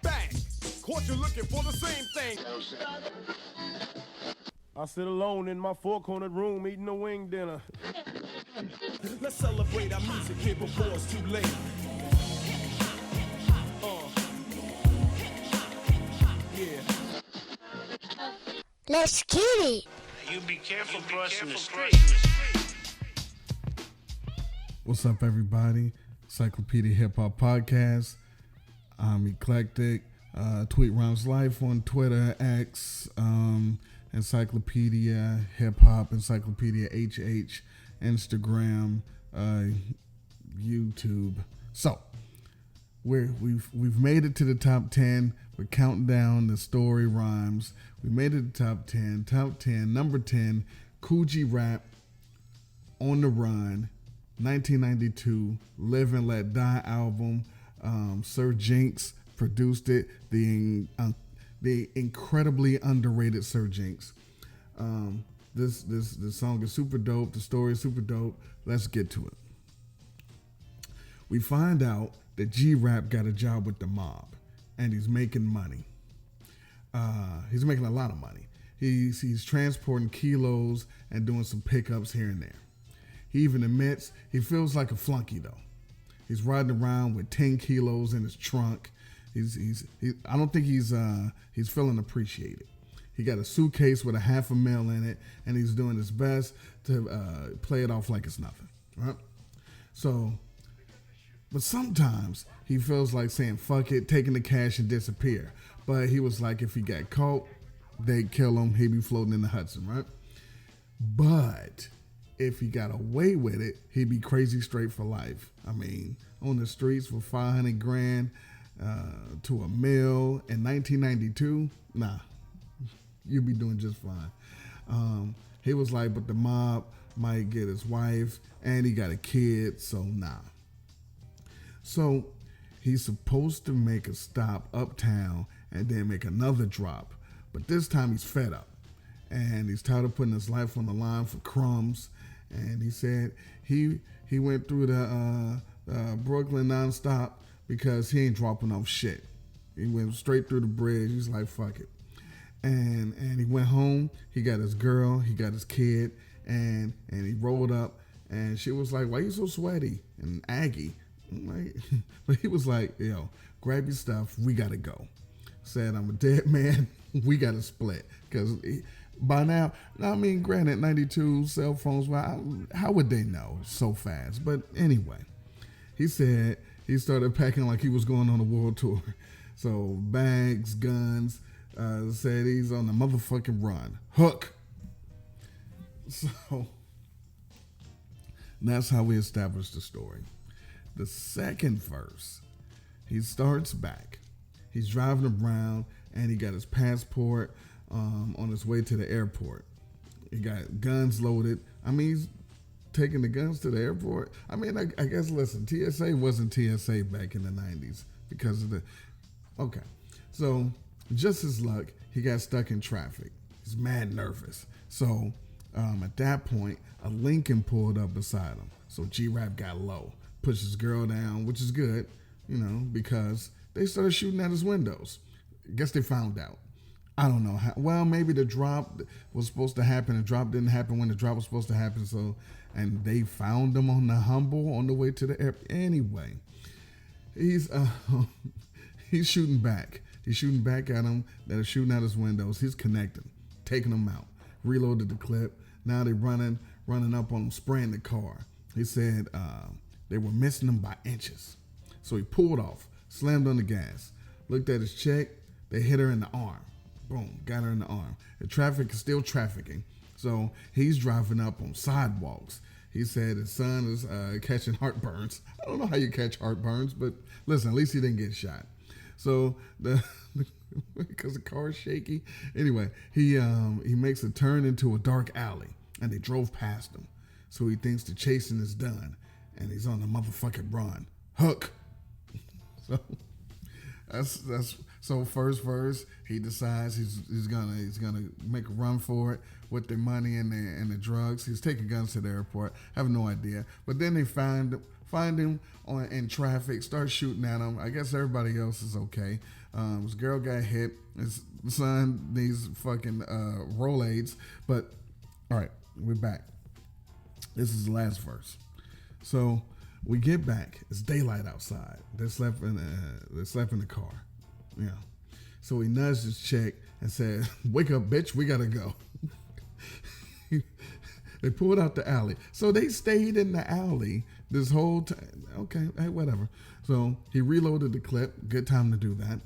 Bang! Caught you looking for the same thing. I sit alone in my four-cornered room eating a wing dinner. Let's celebrate our music here before it's too late. Yeah. Let's get it. You be careful crossing the street. What's up, everybody? Encyclopedia Hip Hop Podcast. I'm Eclectic. Tweet Rhymes Life on Twitter, X, Encyclopedia Hip Hop, EncyclopediaHH, Instagram, YouTube. So we've made it to the top 10. We're counting down the story rhymes. We made it to the top 10. Top 10, number 10, Kool Rap, On the Run, 1992, Live and Let Die album. Sir Jinx produced it. The incredibly underrated Sir Jinx. This song is super dope. The story is super dope. Let's get to it. We find out that G-Rap got a job with the mob, and he's making money. He's making a lot of money. He's transporting kilos and doing some pickups here and there. He even admits he feels like a flunky though. He's riding around with 10 kilos in his trunk. I don't think he's feeling appreciated. He got a suitcase with $500,000 in it, and he's doing his best to play it off like it's nothing, right? So, but sometimes he feels like saying fuck it, taking the cash and disappear. But he was like, if he got caught, they'd kill him. He'd be floating in the Hudson, right? But if he got away with it, he'd be crazy straight for life. I mean, on the streets for $500,000 to $1 million in 1992, nah, you'd be doing just fine. He was like, but the mob might get his wife, and he got a kid, so nah. So he's supposed to make a stop uptown and then make another drop, but this time he's fed up, and he's tired of putting his life on the line for crumbs. And he said he went through the Brooklyn nonstop because he ain't dropping off shit. He went straight through the bridge. He's like, fuck it. And he went home. He got his girl. He got his kid. And he rolled up. And she was like, why you so sweaty and aggy? Like, but he was like, yo, grab your stuff. We got to go. Said, I'm a dead man. We got to split. Because by now, I mean, granted, 92 cell phones, well, how would they know so fast? But anyway, he said he started packing like he was going on a world tour. So bags, guns, said he's on the motherfucking run. Hook. So that's how we established the story. The second verse, he starts back. He's driving around and he got his passport on his way to the airport. He got guns loaded. I mean, he's taking the guns to the airport. I mean, I guess, listen, TSA wasn't TSA back in the 90s because of the... Okay. So, just his luck, he got stuck in traffic. He's mad nervous. So, at that point, a Lincoln pulled up beside him. So, G-Rap got low, pushed his girl down, which is good, because they started shooting at his windows. I guess they found out. I don't know how. Well, maybe the drop was supposed to happen. The drop didn't happen when the drop was supposed to happen. So, and they found him on the Humble on the way to the airport. Anyway, he's shooting back. He's shooting back at them that are shooting out his windows. He's connecting, taking them out. Reloaded the clip. Now they're running up on him, spraying the car. He said they were missing him by inches. So he pulled off, slammed on the gas, looked at his chick. They hit her in the arm. Boom, got her in the arm. The traffic is still trafficking. So he's driving up on sidewalks. He said his son is catching heartburns. I don't know how you catch heartburns, but listen, at least he didn't get shot. So because the car is shaky. Anyway, he makes a turn into a dark alley, and they drove past him. So he thinks the chasing is done, and he's on the motherfucking run. Hook. So that's so first verse, he decides he's gonna make a run for it with the money and the drugs. He's taking guns to the airport. I have no idea. But then they find Find him in traffic, start shooting at him. I guess everybody else is okay. This girl got hit. His son needs fucking Rolaids. But, all right, we're back. This is the last verse. So we get back. It's daylight outside. They slept in the car. Yeah. So he nudged his chick and said, "Wake up, bitch. We got to go." They pulled out the alley. So they stayed in the alley this whole time. Okay, hey, whatever. So he reloaded the clip. Good time to do that.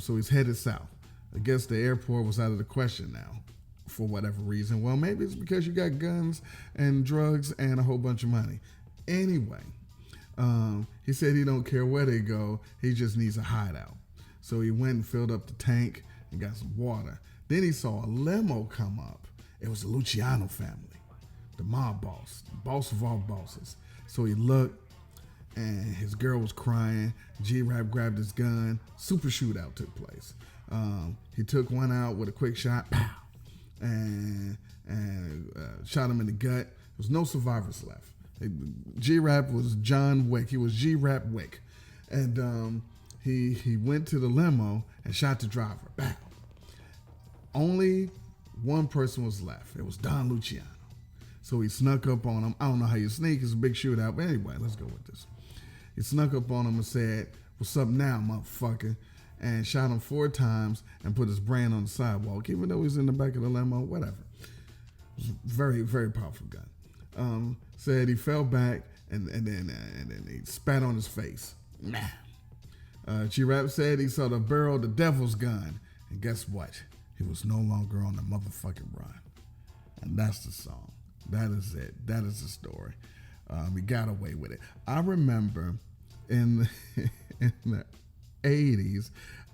So he's headed south. I guess the airport was out of the question now for whatever reason. Well, maybe it's because you got guns and drugs and a whole bunch of money. Anyway, he said he don't care where they go. He just needs a hideout. So he went and filled up the tank and got some water. Then he saw a limo come up. It was the Luciano family. The mob boss of all bosses. So he looked, and his girl was crying. G-Rap grabbed his gun. Super shootout took place. He took one out with a quick shot, pow, and shot him in the gut. There was no survivors left. G-Rap was John Wick. He was G-Rap Wick. And he went to the limo and shot the driver. Pow. Only one person was left. It was Don Luciano. So he snuck up on him. I don't know how you sneak. It's a big shootout. But anyway, let's go with this. He snuck up on him and said, "What's up now, motherfucker?" And shot him 4 times and put his brain on the sidewalk, even though he's in the back of the limo, whatever. It was a very, very powerful gun. Said he fell back and then he spat on his face. G-Rap said he saw the barrel of the devil's gun. And guess what? He was no longer on the motherfucking run. And that's the song. That is it. That is the story. He got away with it. I remember in the 80s,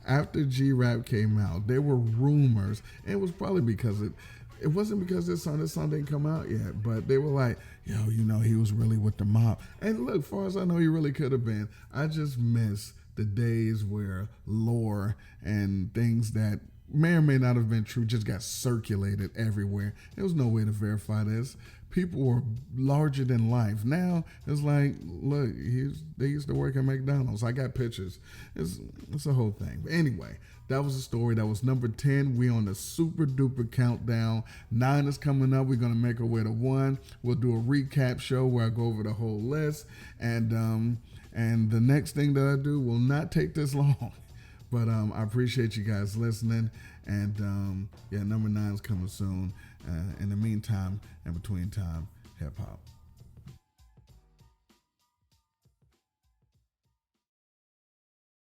after G-Rap came out, there were rumors. And it was probably because it wasn't because this song didn't come out yet, but they were like, yo, he was really with the mob. And look, far as I know, he really could have been. I just miss the days where lore and things that may or may not have been true just got circulated everywhere. There was no way to verify this. People were larger than life. Now it's like, look, they used to work at McDonald's. I got pictures. It's a whole thing. But anyway, that was a story. That was number 10. We on the super duper countdown. 9 is coming up. We're gonna make our way to 1. We'll do a recap show where I go over the whole list. And the next thing that I do will not take this long. But I appreciate you guys listening. And number 9 is coming soon. In the meantime, in between time, hip hop.